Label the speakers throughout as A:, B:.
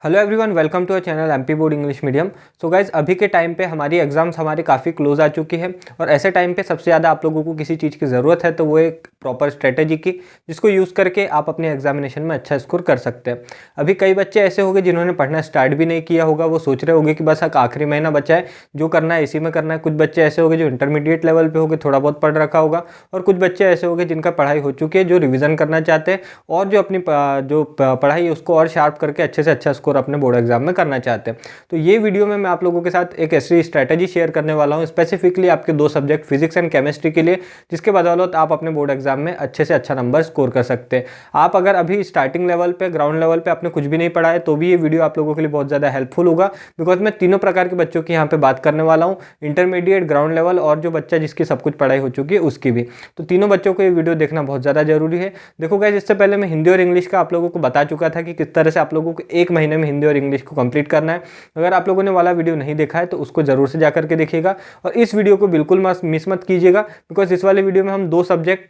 A: Hello everyone, welcome to our channel MP board English medium. So guys, अभी के time पे हमारी exams हमारे काफ़ी क्लोज आ चुकी है और ऐसे टाइम पे सबसे ज़्यादा आप लोगों को किसी चीज़ की ज़रूरत है तो वो एक प्रॉपर स्ट्रेटेजी की, जिसको यूज़ करके आप अपने एग्जामिनेशन में अच्छा स्कोर कर सकते हैं। अभी कई बच्चे ऐसे होंगे जिन्होंने पढ़ना स्टार्ट भी नहीं किया होगा, वो सोच रहे होंगे कि बस आखिरी महीना बचा है, जो करना है इसी में करना है। कुछ बच्चे ऐसे होंगे जो इंटरमीडिएट लेवल पे होंगे, थोड़ा बहुत पढ़ रखा होगा, और कुछ बच्चे ऐसे होंगे जिनका पढ़ाई हो चुकी है, जो रिवीजन करना चाहते हैं और जो अपनी जो पढ़ाई है उसको और शार्प करके अच्छे से अच्छा स्कोर अपने बोर्ड एग्जाम में करना चाहते हैं। तो ये वीडियो में मैं आप लोगों के साथ एक ऐसी स्ट्रैटेजी शेयर करने वाला हूँ स्पेसिफिकली आपके दो सब्जेक्ट फिजिक्स एंड केमिस्ट्री के लिए, जिसके बदौलत आप अपने बोर्ड एग्जाम में अच्छे से अच्छा नंबर स्कोर कर सकते हैं। आप अगर अभी स्टार्टिंग लेवल पे, ग्राउंड लेवल पे आपने कुछ भी नहीं पढ़ा है तो भी ये वीडियो आप लोगों के लिए बहुत ज़्यादा हेल्पफुल होगा, बिकॉज मैं तीनों प्रकार के बच्चों की यहाँ पे बात करने वाला हूँ, इंटरमीडिएट, ग्राउंड लेवल और जो बच्चा जिसकी सब कुछ पढ़ाई हो चुकी है उसकी भी। तो तीनों बच्चों को ये वीडियो देखना बहुत ज़्यादा जरूरी है। देखो गाइस, इससे पहले मैं हिंदी और इंग्लिश का आप लोगों को बता चुका था कि किस तरह से आप लोगों को एक महीने में हिंदी और इंग्लिश को कंप्लीट करना है। अगर आप लोगों ने वाला वीडियो नहीं देखा है तो उसको जरूर से जाकर के देखिएगा और इस वीडियो को बिल्कुल मिस मत कीजिएगा, बिकॉज इस वाले वीडियो में हम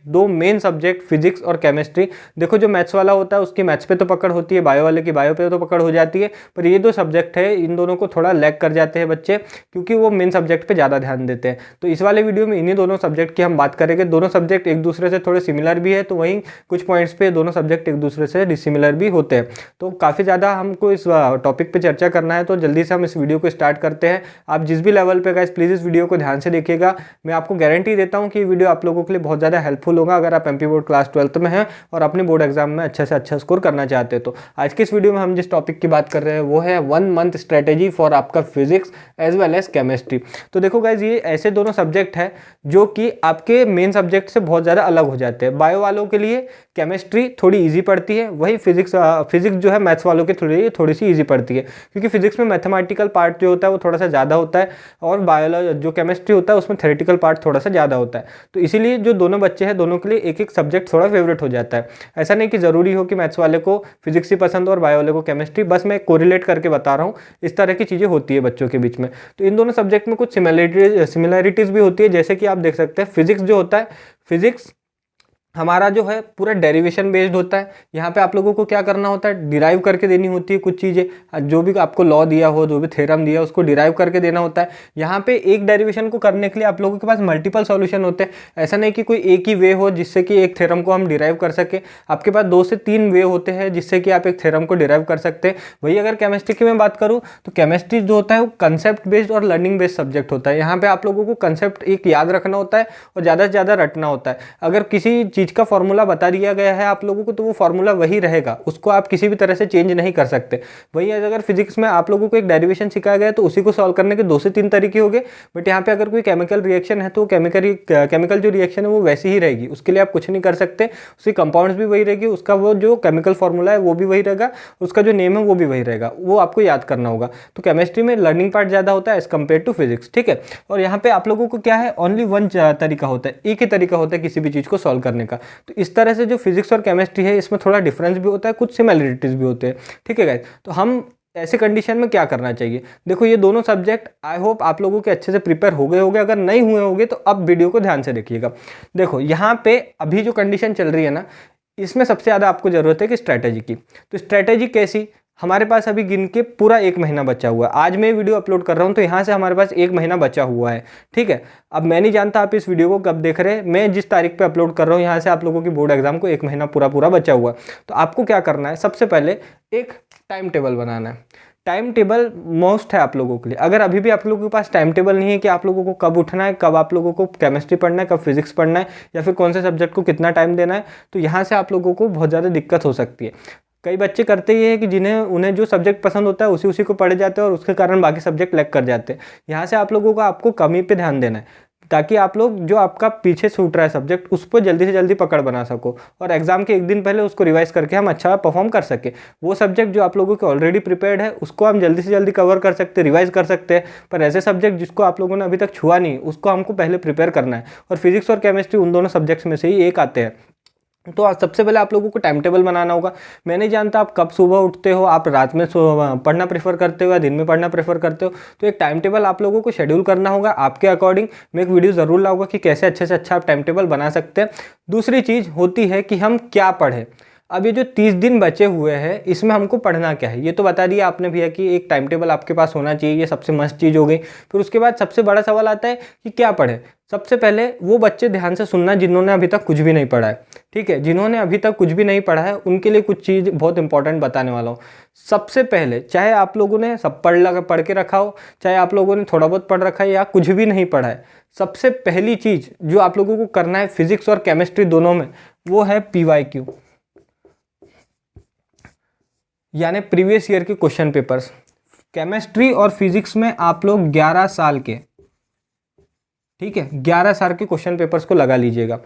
A: दो मेन सब्जेक्ट फिजिक्स और केमिस्ट्री, देखो जो मैथ्स वाला होता है उसकी मैथ्स पे तो पकड़ होती है, बायो वाले की बायो पे तो पकड़ हो जाती है, पर ये दो सब्जेक्ट है, इन दोनों को थोड़ा लैग कर जाते हैं बच्चे, क्योंकि वो मेन सब्जेक्ट पे ज़्यादा ध्यान देते हैं। तो इस वाले वीडियो में इन्हीं दोनों सब्जेक्ट की हम बात करेंगे। दोनों सब्जेक्ट एक दूसरे से थोड़े सिमिलर भी है, तो वहीं कुछ पॉइंट्स पे दोनों सब्जेक्ट एक दूसरे से डिसिमिलर भी होते हैं। तो काफ़ी ज़्यादा हमको इस टॉपिक पे चर्चा करना है, तो जल्दी से हम इस वीडियो को स्टार्ट करते हैं। आप जिस भी लेवल पे गाइस, प्लीज़ इस वीडियो को ध्यान से देखिएगा। मैं आपको गारंटी देता हूँ कि ये वीडियो आप लोगों के लिए बहुत ज़्यादा हेल्पफुल होगा अगर आप एमपी बोर्ड क्लास 12th में हैं और अपने बोर्ड एग्जाम में अच्छे से अच्छा स्कोर करना चाहते हैं। तो आज की इस वीडियो में हम जिस टॉपिक की बात कर रहे हैं वो है 1 मंथ स्ट्रेटेजी फॉर आपका physics as well as chemistry. तो देखो गाइज, ये ऐसे दोनों सब्जेक्ट हैं जो कि आपके मेन सब्जेक्ट से बहुत ज़्यादा अलग हो जाते हैं। बायो वालों के लिए केमिस्ट्री थोड़ी ईजी पड़ती है, वही फिजिक्स जो है मैथ्स वालों के थोड़ी सी ईजी पड़ती है, क्योंकि फिजिक्स में मैथमेटिकल पार्ट जो होता है वो थोड़ा सा ज़्यादा होता है और बायोलॉजी जो केमिस्ट्री होता है उसमें थ्योरेटिकल पार्ट थोड़ा सा ज़्यादा होता है। तो इसीलिए जो दोनों बच्चे हैं दोनों के लिए एक एक सब्जेक्ट थोड़ा फेवरेट हो जाता है। ऐसा नहीं कि ज़रूरी हो कि मैथ्स वाले को फिजिक्स ही पसंद और बायो वाले को केमिस्ट्री, बस मैं कोरिलेट करके बता रहा हूँ, इस तरह की चीज़ें होती है बच्चों के बीच में। तो इन दोनों सब्जेक्ट में कुछ सिमिलरिटीज़ भी होती है, जैसे कि आप देख सकते हैं फिजिक्स जो होता है, फिजिक्स हमारा जो है पूरा डेरिवेशन बेस्ड होता है। यहाँ पे आप लोगों को क्या करना होता है, डिराइव करके देनी होती है कुछ चीज़ें, जो भी आपको लॉ दिया हो, जो भी थ्योरम दिया हो उसको डिराइव करके देना होता है। यहाँ पे एक डेरिवेशन को करने के लिए आप लोगों के पास मल्टीपल सॉल्यूशन होते हैं। ऐसा नहीं कि कोई एक ही वे हो जिससे कि एक थ्योरम को हम डिराइव कर सके, आपके पास 2 से 3 वे होते हैं जिससे कि आप एक थ्योरम को डिराइव कर सकते हैं। वही अगर केमिस्ट्री की मैं बात करूँ तो केमिस्ट्री जो होता है वो कंसेप्ट बेस्ड और लर्निंग बेस्ड सब्जेक्ट होता है। यहाँ पे आप लोगों को कंसेप्ट एक याद रखना होता है और ज़्यादा से ज़्यादा रटना होता है। अगर किसी चीज़ का फॉर्मूला बता दिया गया है आप लोगों को तो वो फॉर्मूला वही रहेगा, उसको आप किसी भी तरह से चेंज नहीं कर सकते। वही अगर फिजिक्स में आप लोगों को एक डेरिवेशन सिखाया गया है तो उसी को सॉल्व करने के 2 से 3 तरीके होंगे, बट यहाँ पे अगर कोई केमिकल रिएक्शन है तो केमिकल जो रिएक्शन है वो वैसी ही रहेगी, उसके लिए आप कुछ नहीं कर सकते। उसकी कंपाउंड्स भी वही रहेगी, उसका वो जो केमिकल फॉर्मूला है वो भी वही रहेगा, उसका जो नेम है वो भी वही रहेगा, वो आपको याद करना होगा। तो केमिस्ट्री में लर्निंग पार्ट ज़्यादा होता है एज कम्पेयर टू फिजिक्स, ठीक है। और यहाँ पे आप लोगों को क्या है, ओनली 1 तरीका होता है, एक ही तरीका होता है किसी भी चीज़ को सॉल्व करने का। तो इस तरह से जो फिजिक्स और केमिस्ट्री है इसमें थोड़ा डिफरेंस भी होता है, कुछ सिमिलरिटीज भी होते हैं, ठीक है गाइस। तो हम ऐसे कंडीशन में क्या करना चाहिए, देखो ये दोनों सब्जेक्ट आई होप आप लोगों के अच्छे से प्रिपेयर हो गए होंगे, अगर नहीं हुए होंगे तो अब वीडियो को ध्यान से देखिएगा। देखो यहाँ पे अभी जो कंडीशन चल रही है ना, इसमें सबसे ज़्यादा आपको ज़रूरत है कि स्ट्रैटेजी की। तो स्ट्रैटेजी कैसी, हमारे पास अभी गिन के पूरा 1 महीना बचा हुआ है। आज मैं वीडियो अपलोड कर रहा हूँ तो यहाँ से हमारे पास 1 महीना बचा हुआ है, ठीक है। अब मैं नहीं जानता आप इस वीडियो को कब देख रहे हैं, मैं जिस तारीख पे अपलोड कर रहा हूँ यहाँ से आप लोगों की बोर्ड एग्जाम को 1 महीना पूरा बचा हुआ है। तो आपको क्या करना है, सबसे पहले एक टाइम टेबल बनाना है। टाइम टेबल मोस्ट है आप लोगों के लिए। अगर अभी भी आप लोगों के पास टाइम टेबल नहीं है कि आप लोगों को कब उठना है, कब आप लोगों को केमिस्ट्री पढ़ना है, कब फिजिक्स पढ़ना है, या फिर कौन से सब्जेक्ट को कितना टाइम देना है, तो यहाँ से आप लोगों को बहुत ज़्यादा दिक्कत हो सकती है। कई बच्चे करते ये है कि उन्हें जो सब्जेक्ट पसंद होता है उसी को पढ़े जाते हैं और उसके कारण बाकी सब्जेक्ट लैग कर जाते हैं। यहाँ से आप लोगों को आपको कमी पे ध्यान देना है, ताकि आप लोग जो आपका पीछे छूट रहा है सब्जेक्ट उस पर जल्दी से जल्दी पकड़ बना सको और एग्जाम के 1 दिन पहले उसको रिवाइज करके हम अच्छा परफॉर्म कर सके। वो सब्जेक्ट जो आप लोगों के ऑलरेडी प्रिपेयर्ड है उसको हम जल्दी से जल्दी कवर कर सकते हैं, रिवाइज कर सकते हैं, पर ऐसे सब्जेक्ट जिसको आप लोगों ने अभी तक छुआ नहीं उसको हमको पहले प्रिपेयर करना है। और फिजिक्स और केमिस्ट्री उन दोनों सब्जेक्ट्स में से ही एक आते हैं। तो सबसे पहले आप लोगों को टाइम टेबल बनाना होगा। मैं नहीं जानता आप कब सुबह उठते हो, आप रात में पढ़ना प्रेफर करते हो या दिन में पढ़ना प्रेफर करते हो, तो एक टाइम टेबल आप लोगों को शेड्यूल करना होगा आपके अकॉर्डिंग। मैं एक वीडियो ज़रूर लाऊंगा कि कैसे अच्छे से अच्छा आप टाइम टेबल बना सकते हैं। दूसरी चीज़ होती है कि हम क्या पढ़ें। अब ये जो 30 दिन बचे हुए हैं इसमें हमको पढ़ना क्या है, ये तो बता दिया आपने भैया कि एक टाइम टेबल आपके पास होना चाहिए, ये सबसे मस्त चीज़ हो गई। फिर उसके बाद सबसे बड़ा सवाल आता है कि क्या पढ़े। सबसे पहले वो बच्चे ध्यान से सुनना जिन्होंने अभी तक कुछ भी नहीं पढ़ा है, ठीक है। जिन्होंने अभी तक कुछ भी नहीं पढ़ा है उनके लिए कुछ चीज़ बहुत इंपॉर्टेंट बताने वाला हूँ। सबसे पहले, चाहे आप लोगों ने सब पढ़ के रखा हो, चाहे आप लोगों ने थोड़ा बहुत पढ़ रखा है या कुछ भी नहीं पढ़ा है, सबसे पहली चीज़ जो आप लोगों को करना है फिजिक्स और केमिस्ट्री दोनों में, वो है PYQ, यानी प्रीवियस ईयर के क्वेश्चन पेपर्स। केमिस्ट्री और फिजिक्स में आप लोग 11 साल के, ठीक है, 11 साल के क्वेश्चन पेपर्स को लगा लीजिएगा।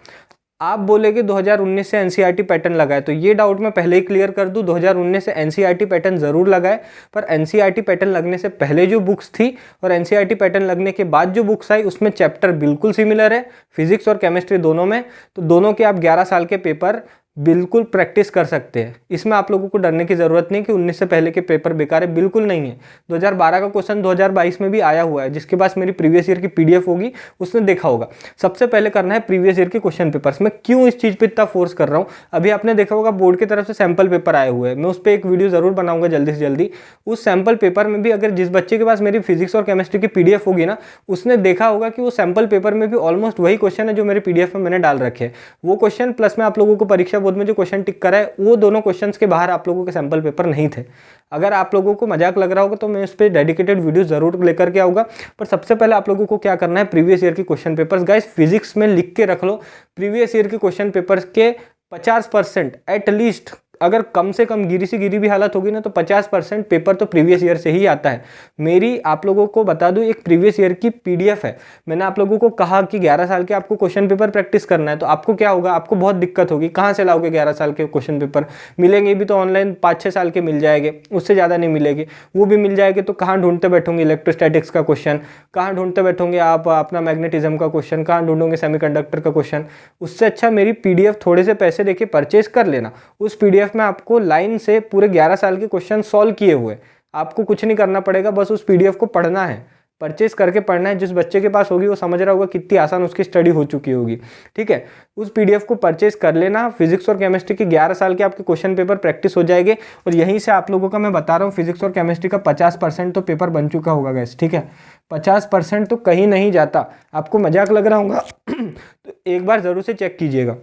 A: आप बोलेगे 2019 से एनसीईआरटी पैटर्न लगाए, तो ये डाउट मैं पहले ही क्लियर कर दूं, 2019 से एनसीईआरटी पैटर्न जरूर लगाए, पर एनसीईआरटी पैटर्न लगने से पहले जो बुक्स थी और एनसीईआरटी पैटर्न लगने के बाद जो बुक्स आई उसमें चैप्टर बिल्कुल सिमिलर है, फिजिक्स और केमिस्ट्री दोनों में। तो दोनों के आप 11 साल के पेपर बिल्कुल प्रैक्टिस कर सकते हैं। इसमें आप लोगों को डरने की ज़रूरत नहीं कि 19 से पहले के पेपर बेकार है, बिल्कुल नहीं है। 2012 का क्वेश्चन 2022 में भी आया हुआ है, जिसके पास मेरी प्रीवियस ईयर की PDF होगी उसने देखा होगा। सबसे पहले करना है प्रीवियस ईयर के क्वेश्चन पेपर्स। मैं क्यों इस चीज़ पर इतना फोर्स कर रहा हूँ, अभी आपने देखा होगा बोर्ड की तरफ से सैम्पल पेपर आए हुए हैं, मैं उस पर एक वीडियो ज़रूर बनाऊंगा जल्दी से जल्दी। उस सैम्पल पेपर में भी अगर जिस बच्चे के पास मेरी फिजिक्स और केमिस्ट्री की PDF होगी ना, उसने देखा होगा कि वो सैम्पल पेपर में भी ऑलमोस्ट वही क्वेश्चन है जो मेरे PDF में मैंने डाल रखे हैं। वो क्वेश्चन प्लस में आप लोगों को परीक्षा बोर्ड में जो क्वेश्चन टिक करा है, वो दोनों क्वेश्चंस के बाहर आप लोगों के सैंपल पेपर नहीं थे। अगर आप लोगों को मजाक लग रहा होगा तो मैं इस पर डेडिकेटेड वीडियो जरूर लेकर के आऊंगा। पर सबसे पहले आप लोगों को क्या करना है, प्रीवियस ईयर के क्वेश्चन पेपर्स गाइस फिजिक्स में लिख के रख लो। प्रीवियस ईयर के क्वेश्चन पेपर्स के 50% एटलीस्ट, अगर कम से कम गिरी से गिरी भी हालत होगी ना, तो 50% पेपर तो प्रीवियस ईयर से ही आता है। मेरी आप लोगों को बता दूं एक प्रीवियस ईयर की PDF है। मैंने आप लोगों को कहा कि 11 साल के आपको क्वेश्चन पेपर प्रैक्टिस करना है, तो आपको क्या होगा, आपको बहुत दिक्कत होगी। कहाँ से लाओगे 11 साल के क्वेश्चन पेपर? मिलेंगे भी तो ऑनलाइन 5-6 साल के मिल जाएंगे, उससे ज़्यादा नहीं मिलेगी। वो भी मिल जाएंगे तो कहाँ ढूंढते बैठोगे इलेक्ट्रोस्टैटिक्स का क्वेश्चन, कहाँ ढूंढते बैठोगे आप अपना मैग्नेटिज्म का क्वेश्चन, कहाँ ढूंढोगे सेमीकंडक्टर का क्वेश्चन। उससे अच्छा मेरी PDF थोड़े से पैसे देके परचेज कर लेना। उस PDF में आपको लाइन से पूरे 11 साल के क्वेश्चन सॉल्व किए हुए, आपको कुछ नहीं करना पड़ेगा, बस उस PDF को पढ़ना है, परचेज करके पढ़ना है। जिस बच्चे के पास होगी वो समझ रहा होगा कितनी आसान उसकी स्टडी हो चुकी होगी, ठीक है। उस PDF को परचेज कर लेना। फिजिक्स और केमिस्ट्री के 11 साल के आपके क्वेश्चन पेपर प्रैक्टिस हो जाएंगे। और यहीं से आप लोगों का मैं बता रहा हूँ फिजिक्स और केमिस्ट्री का 50% तो पेपर बन चुका होगा गैस, ठीक है। 50% तो कहीं नहीं जाता। आपको मजाक लग रहा होगा तो एक बार जरूर से चेक कीजिएगा।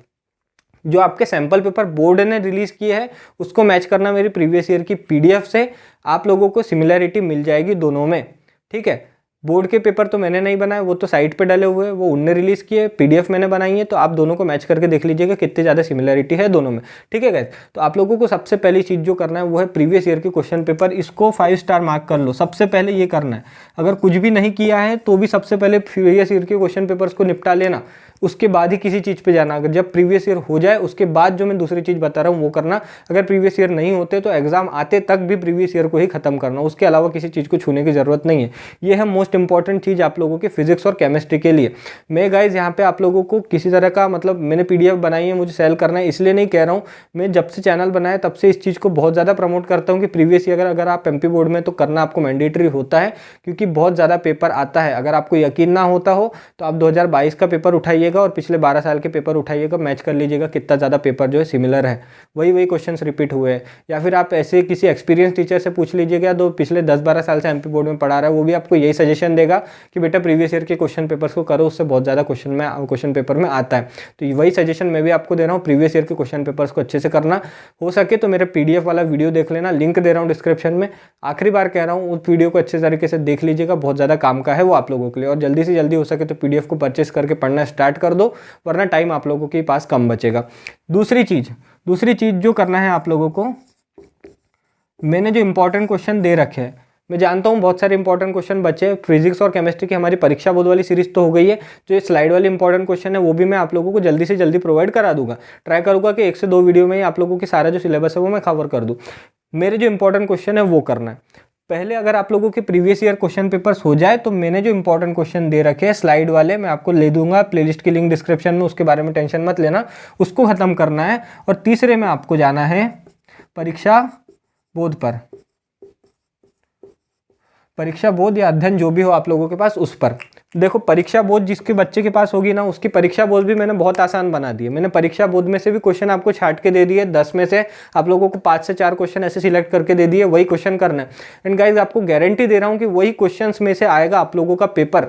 A: जो आपके सैंपल पेपर बोर्ड ने रिलीज किए हैं उसको मैच करना मेरी प्रीवियस ईयर की PDF से, आप लोगों को सिमिलरिटी मिल जाएगी दोनों में, ठीक है। बोर्ड के पेपर तो मैंने नहीं बनाए, वो तो साइट पे डले हुए हैं, वो उनने रिलीज किए, PDF मैंने बनाई है। तो आप दोनों को मैच करके देख लीजिएगा कितनी ज़्यादा सिमिलरिटी है दोनों में, ठीक है गाइस। तो आप लोगों को सबसे पहली चीज़ जो करना है वो है प्रीवियस ईयर के क्वेश्चन पेपर, इसको 5 स्टार मार्क कर लो। सबसे पहले ये करना है, अगर कुछ भी नहीं किया है तो भी सबसे पहले प्रीवियस ईयर के क्वेश्चन पेपर्स को निपटा लेना, उसके बाद ही किसी चीज़ पे जाना। अगर जब प्रीवियस ईयर हो जाए उसके बाद जो मैं दूसरी चीज़ बता रहा हूँ वो करना। अगर प्रीवियस ईयर नहीं होते तो एग्जाम आते तक भी प्रीवियस ईयर को ही खत्म करना, उसके अलावा किसी चीज़ को छूने की जरूरत नहीं है। ये है मोस्ट इंपॉर्टेंट चीज़ आप लोगों के फिजिक्स और केमिस्ट्री के लिए। मैं गाइज यहाँ पे आप लोगों को किसी तरह का मतलब मैंने PDF बनाई है, मुझे सेल करना है इसलिए नहीं कह रहा हूँ। मैं जब से चैनल बनाया तब से इस चीज़ को बहुत ज़्यादा प्रमोट करता हूँ कि प्रीवियस ईयर अगर आप MP बोर्ड में तो करना आपको मैंडेटरी होता है, क्योंकि बहुत ज़्यादा पेपर आता है। अगर आपको यकीन ना होता हो तो आप 2022 का पेपर उठाइएगा और पिछले 12 साल के पेपर उठाइएगा, मैच कर लीजिएगा कितना ज़्यादा पेपर जो है सिमिलर है, वही क्वेश्चंस रिपीट हुए हैं। या फिर आप ऐसे किसी एक्सपीरियंस टीचर से पूछ लीजिएगा जो पिछले 10-12 साल से MP बोर्ड में पढ़ा रहा है, वो भी आपको यही सजेशन देगा कि बेटा प्रीवियस ईयर के क्वेश्चन पेपर्स को करो, उससे बहुत ज़्यादा क्वेश्चन पेपर में आता है। तो वही सजेशन मैं भी आपको दे रहा हूँ, प्रीवियस ईयर के क्वेश्चन पेपर्स को अच्छे से करना। हो सके तो मेरे PDF वाला वीडियो देख लेना, लिंक दे रहा हूँ डिस्क्रिप्शन में। आखिरी बार कह रहा हूँ उस वीडियो को अच्छे तरीके से देख लीजिएगा, बहुत ज़्यादा काम का है वो आप लोगों के लिए। और जल्दी से जल्दी हो सके तो PDF को परचेस करके पढ़ना स्टार्ट कर दो, वरना टाइम आप लोगों के पास कम बचेगा। दूसरी चीज़ जो करना है आप लोगों को, मैंने जो इंपॉर्टेंट क्वेश्चन दे रखे हैं, मैं जानता हूँ बहुत सारे इंपॉर्टेंट क्वेश्चन बचे। फिजिक्स और केमिस्ट्री की हमारी परीक्षा बोर्ड वाली सीरीज तो हो गई है, जो ये स्लाइड वाले इंपॉर्टेंट क्वेश्चन है वो भी मैं आप लोगों को जल्दी से जल्दी प्रोवाइड करा दूंगा। ट्राई करूँगा कि 1 से 2 वीडियो में ही आप लोगों की सारा जो सिलेबस है वो मैं कवर कर दूँ। मेरे जो इंपॉर्टेंट क्वेश्चन है वो करना है। पहले अगर आप लोगों के प्रीवियस ईयर क्वेश्चन पेपर्स हो जाए तो मैंने जो इंपॉर्टेंट क्वेश्चन दे रखे हैं स्लाइड वाले, मैं आपको ले दूंगा प्लेलिस्ट की लिंक डिस्क्रिप्शन में, उसके बारे में टेंशन मत लेना, उसको ख़त्म करना है। और तीसरे में आपको जाना है परीक्षा बोर्ड पर, परीक्षा बोर्ड या अध्ययन जो भी हो आप लोगों के पास उस पर। देखो परीक्षा बोर्ड जिसके बच्चे के पास होगी ना, उसकी परीक्षा बोर्ड भी मैंने बहुत आसान बना दी है। मैंने परीक्षा बोर्ड में से भी क्वेश्चन आपको छांट के दे दिए, 10 में से आप लोगों को 5 से 4 क्वेश्चन ऐसे सिलेक्ट करके दे दिए, वही क्वेश्चन करना है। एंड गाइज आपको गारंटी दे रहा हूँ कि वही क्वेश्चन में से आएगा आप लोगों का पेपर।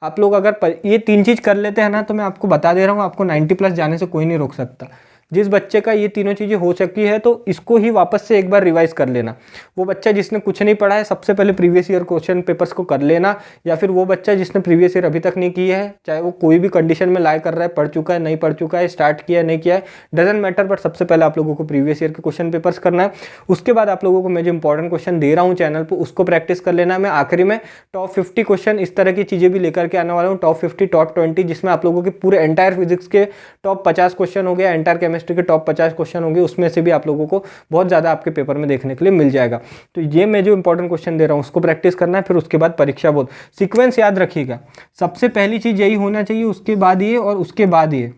A: आप लोग अगर ये 3 चीज़ कर लेते हैं ना, तो मैं आपको बता दे रहा हूँ, आपको 90+ जाने से कोई नहीं रोक सकता। जिस बच्चे का ये तीनों चीज़ें हो सकी है तो इसको ही वापस से एक बार रिवाइज कर लेना। वो बच्चा जिसने कुछ नहीं पढ़ा है, सबसे पहले प्रीवियस ईयर क्वेश्चन पेपर्स को कर लेना, या फिर वो बच्चा जिसने प्रीवियस ईयर अभी तक नहीं की है, चाहे वो कोई भी कंडीशन में लाई कर रहा है, पढ़ चुका है नहीं पढ़ चुका है, स्टार्ट किया है नहीं किया है, डजेंट मैटर, बट सबसे पहले आप लोगों को प्रीवियस ईयर के क्वेश्चन पेपर्स करना है। उसके बाद आप लोगों को मैं जो इंपॉर्टेंट क्वेश्चन दे रहा हूँ चैनल पर, उसको प्रैक्टिस कर लेना है। मैं आखिरी में टॉप 50 क्वेश्चन इस तरह की चीज़ें भी लेकर के आने वाला हूँ, टॉप 50, टॉप 20, जिसमें आप लोगों के पूरे एंटायर फिजिक्स के टॉप 50 क्वेश्चन हो गया, एंटायर केमिस्ट्री के टॉप 50 क्वेश्चन होंगे, उसमें से भी आप लोगों को बहुत ज़्यादा आपके पेपर में देखने के लिए मिल जाएगा। तो ये मैं जो इंपॉर्टेंट क्वेश्चन दे रहा हूँ उसको प्रैक्टिस करना है, फिर उसके बाद परीक्षा बोर्ड। सीक्वेंस याद रखिएगा, सबसे पहली चीज़ यही होना चाहिए, उसके बाद ये और उसके बाद ये,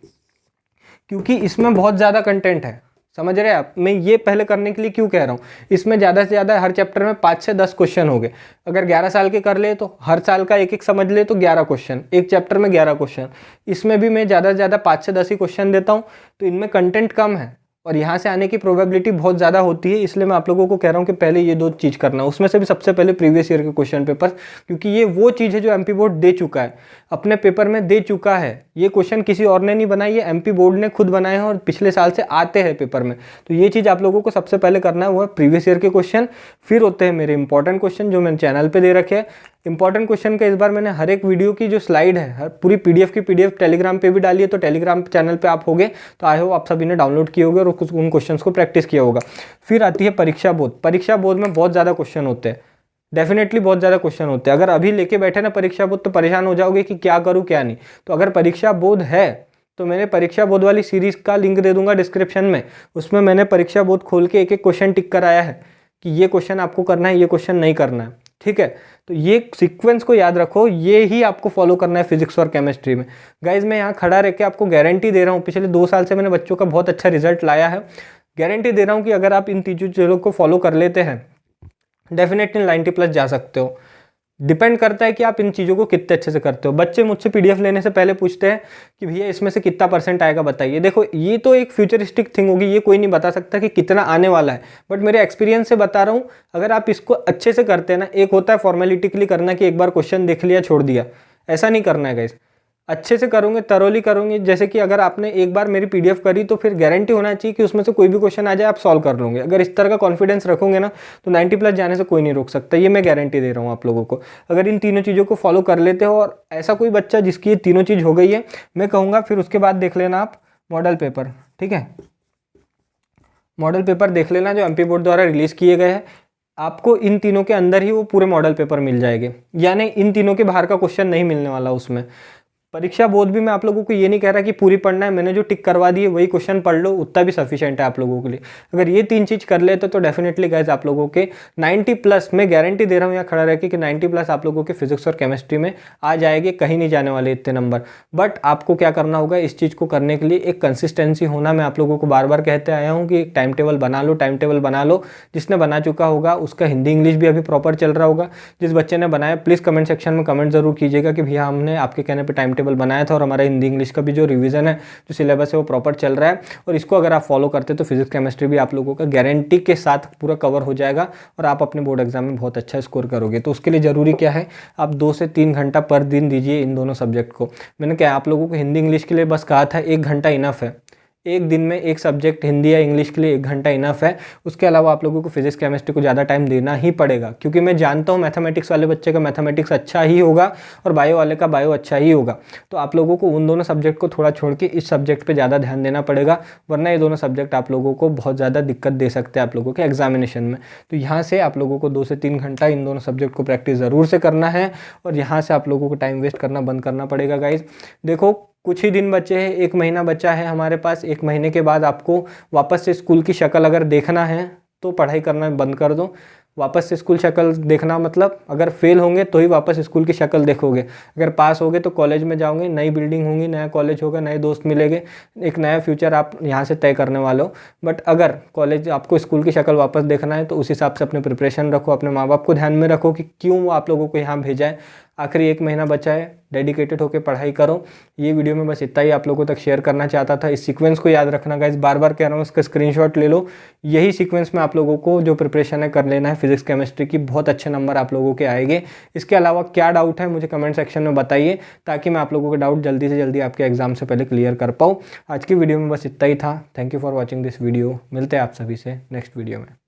A: क्योंकि इसमें बहुत ज़्यादा कंटेंट है। समझ रहे हैं आप? मैं ये पहले करने के लिए क्यों कह रहा हूँ, इसमें ज़्यादा से ज़्यादा हर चैप्टर में 5 से 10 क्वेश्चन हो गए। अगर 11 साल के कर ले तो हर साल का एक एक समझ ले तो 11 क्वेश्चन, एक चैप्टर में 11 क्वेश्चन। इसमें भी मैं ज़्यादा से ज़्यादा 5 से 10 ही क्वेश्चन देता हूँ, तो इनमें कंटेंट कम है और यहाँ से आने की प्रोबेबिलिटी बहुत ज़्यादा होती है। इसलिए मैं आप लोगों को कह रहा हूँ कि पहले ये 2 चीज़ करना, उसमें से भी सबसे पहले प्रीवियस ईयर के क्वेश्चन पेपर, क्योंकि ये वो चीज़ है जो एमपी बोर्ड दे चुका है, अपने पेपर में दे चुका है। ये क्वेश्चन किसी और ने नहीं बनाई, ये एमपी बोर्ड ने खुद बनाए हैं और पिछले साल से आते हैं पेपर में। तो ये चीज़ आप लोगों को सबसे पहले करना है, वो है प्रीवियस ईयर के क्वेश्चन। फिर होते हैं मेरे इंपॉर्टेंट क्वेश्चन जो मैंने चैनल पर दे रखे हैं। इंपॉर्टेंट क्वेश्चन का इस बार मैंने हर एक वीडियो की जो स्लाइड है, पूरी पीडीएफ की पीडीएफ टेलीग्राम पे भी डाली है, तो टेलीग्राम चैनल पे आप होगे तो आई होप आप सभी ने डाउनलोड किए होंगे और उन क्वेश्चंस को प्रैक्टिस किया होगा। फिर आती है परीक्षा बोर्ड। परीक्षा बोर्ड में बहुत ज़्यादा क्वेश्चन होते हैं, डेफिनेटली बहुत ज़्यादा क्वेश्चन होते हैं। अगर अभी लेके बैठे ना परीक्षा बोर्ड तो परेशान हो जाओगे कि क्या करूँ क्या नहीं। तो अगर परीक्षा बोर्ड है तो मैंने परीक्षा बोर्ड वाली सीरीज़ का लिंक दे दूंगा डिस्क्रिप्शन में, उसमें मैंने परीक्षा बोर्ड खोल के एक एक क्वेश्चन टिक कराया है कि ये क्वेश्चन आपको करना है, ये क्वेश्चन नहीं करना है। ठीक है, तो ये सीक्वेंस को याद रखो, ये ही आपको फॉलो करना है फिजिक्स और केमिस्ट्री में। गाइज मैं यहाँ खड़ा रह के आपको गारंटी दे रहा हूँ, पिछले 2 साल से मैंने बच्चों का बहुत अच्छा रिजल्ट लाया है। गारंटी दे रहा हूँ कि अगर आप इन तीनों चीज़ों को फॉलो कर लेते हैं, डेफिनेटली 90+ जा सकते हो। डिपेंड करता है कि आप इन चीज़ों को कितने अच्छे से करते हो। बच्चे मुझसे पीडीएफ लेने से पहले पूछते हैं कि भैया इसमें से कितना % आएगा बताइए। देखो ये तो एक फ्यूचरिस्टिक थिंग होगी, ये कोई नहीं बता सकता कि कितना आने वाला है, बट मेरे एक्सपीरियंस से बता रहा हूँ। अगर आप इसको अच्छे से करते हैं ना, एक होता है फॉर्मेलिटी के लिए करना कि एक बार क्वेश्चन देख लिया छोड़ दिया, ऐसा नहीं करना है गाइस। अच्छे से करोगे, तरोली करोगे, जैसे कि अगर आपने एक बार मेरी पीडीएफ करी तो फिर गारंटी होना चाहिए कि उसमें से कोई भी क्वेश्चन आ जाए आप सॉल्व कर लोगे। अगर इस तरह का कॉन्फिडेंस रखोगे ना तो 90+ जाने से कोई नहीं रोक सकता, ये मैं गारंटी दे रहा हूँ आप लोगों को। अगर इन तीनों चीज़ों को फॉलो कर लेते हो, और ऐसा कोई बच्चा जिसकी ये तीनों चीज़ हो गई है, मैं कहूँगा फिर उसके बाद देख लेना आप मॉडल पेपर। ठीक है, मॉडल पेपर देख लेना जो एमपी बोर्ड द्वारा रिलीज़ किए गए हैं। आपको इन तीनों के अंदर ही वो पूरे मॉडल पेपर मिल जाएंगे, यानी इन तीनों के बाहर का क्वेश्चन नहीं मिलने वाला उसमें। परीक्षा बोर्ड भी मैं आप लोगों को ये नहीं कह रहा कि पूरी पढ़ना है, मैंने जो टिक करवा दी है वही क्वेश्चन पढ़ लो, उतना भी सफिशिएंट है आप लोगों के लिए। अगर ये 3 चीज़ कर लेते तो डेफिनेटली गाइस आप लोगों के 90+, मैं गारंटी दे रहा हूँ यहाँ खड़ा रह के कि 90+ आप लोगों के फिजिक्स और केमिस्ट्री में आ जाएंगे, कहीं नहीं जाने वाले इतने नंबर। बट आपको क्या करना होगा, इस चीज़ को करने के लिए एक कंसिस्टेंसी होना। मैं आप लोगों को बार बार कहते आया हूँ कि एक टाइम टेबल बना लो, टाइम टेबल बना लो। जिसने बना चुका होगा उसका हिंदी इंग्लिश भी अभी प्रॉपर चल रहा होगा। जिस बच्चे ने बनाया प्लीज़ कमेंट सेक्शन में कमेंट जरूर कीजिएगा कि भैया हमने आपके कहने पर टाइम टेबल बनाया था और हमारा हिंदी इंग्लिश का भी जो रिवीजन है, जो सिलेबस है वो प्रॉपर चल रहा है। और इसको अगर आप फॉलो करते तो फिजिक्स केमिस्ट्री भी आप लोगों का गारंटी के साथ पूरा कवर हो जाएगा और आप अपने बोर्ड एग्जाम में बहुत अच्छा स्कोर करोगे। तो उसके लिए ज़रूरी क्या है, आप 2 से 3 घंटा पर दिन दीजिए इन दोनों सब्जेक्ट को। मैंने क्या आप लोगों को हिंदी इंग्लिश के लिए बस कहा था 1 घंटा इनफ है। एक दिन में एक सब्जेक्ट हिंदी या इंग्लिश के लिए 1 घंटा इनफ है। उसके अलावा आप लोगों को फिजिक्स केमिस्ट्री को ज़्यादा टाइम देना ही पड़ेगा, क्योंकि मैं जानता हूँ मैथमेटिक्स वाले बच्चे का मैथमेटिक्स अच्छा ही होगा और बायो वाले का बायो अच्छा ही होगा। तो आप लोगों को उन दोनों सब्जेक्ट को थोड़ा छोड़ के इस सब्जेक्ट पर ज़्यादा ध्यान देना पड़ेगा, वरना ये दोनों सब्जेक्ट आप लोगों को बहुत ज़्यादा दिक्कत दे सकते हैं आप लोगों के एग्जामिनेशन में। तो यहाँ से आप लोगों को 2 से 3 घंटा इन दोनों सब्जेक्ट को प्रैक्टिस ज़रूर से करना है और यहाँ से आप लोगों को टाइम वेस्ट करना बंद करना पड़ेगा गाइज। देखो कुछ ही दिन बचे हैं, 1 महीना बचा है हमारे पास। 1 महीने के बाद आपको वापस से स्कूल की शक्ल अगर देखना है तो पढ़ाई करना बंद कर दो। वापस से स्कूल शक्ल देखना मतलब अगर फेल होंगे तो ही वापस स्कूल की शक्ल देखोगे, अगर पास होगे तो कॉलेज में जाओगे, नई बिल्डिंग होंगी, नया कॉलेज होगा, नए दोस्त मिलेंगे, एक नया फ्यूचर आप यहाँ से तय करने वाले हो। बट अगर कॉलेज आपको स्कूल की शक्ल वापस देखना है तो उस हिसाब से अपने प्रिपरेशन रखो, अपने माँ बाप को ध्यान में रखो कि क्यों वो आप लोगों को यहाँ भेजा है। आखिरी 1 महीना बचा है, डेडिकेटेड होकर पढ़ाई करो। ये वीडियो में बस इतना ही आप लोगों तक शेयर करना चाहता था। इस सीक्वेंस को याद रखना गाइस, बार बार कह रहा हूँ, इसका स्क्रीनशॉट ले लो। यही सीक्वेंस में आप लोगों को जो प्रिपरेशन है कर लेना है फिजिक्स केमिस्ट्री की, बहुत अच्छे नंबर आप लोगों के आएंगे। इसके अलावा क्या डाउट है मुझे कमेंट सेक्शन में बताइए, ताकि मैं आप लोगों के डाउट जल्दी से जल्दी आपके एग्जाम से पहले क्लियर कर पाऊँ। आज की वीडियो में बस इतना ही था। Thank you for watching this video. मिलते हैं आप सभी से नेक्स्ट वीडियो में।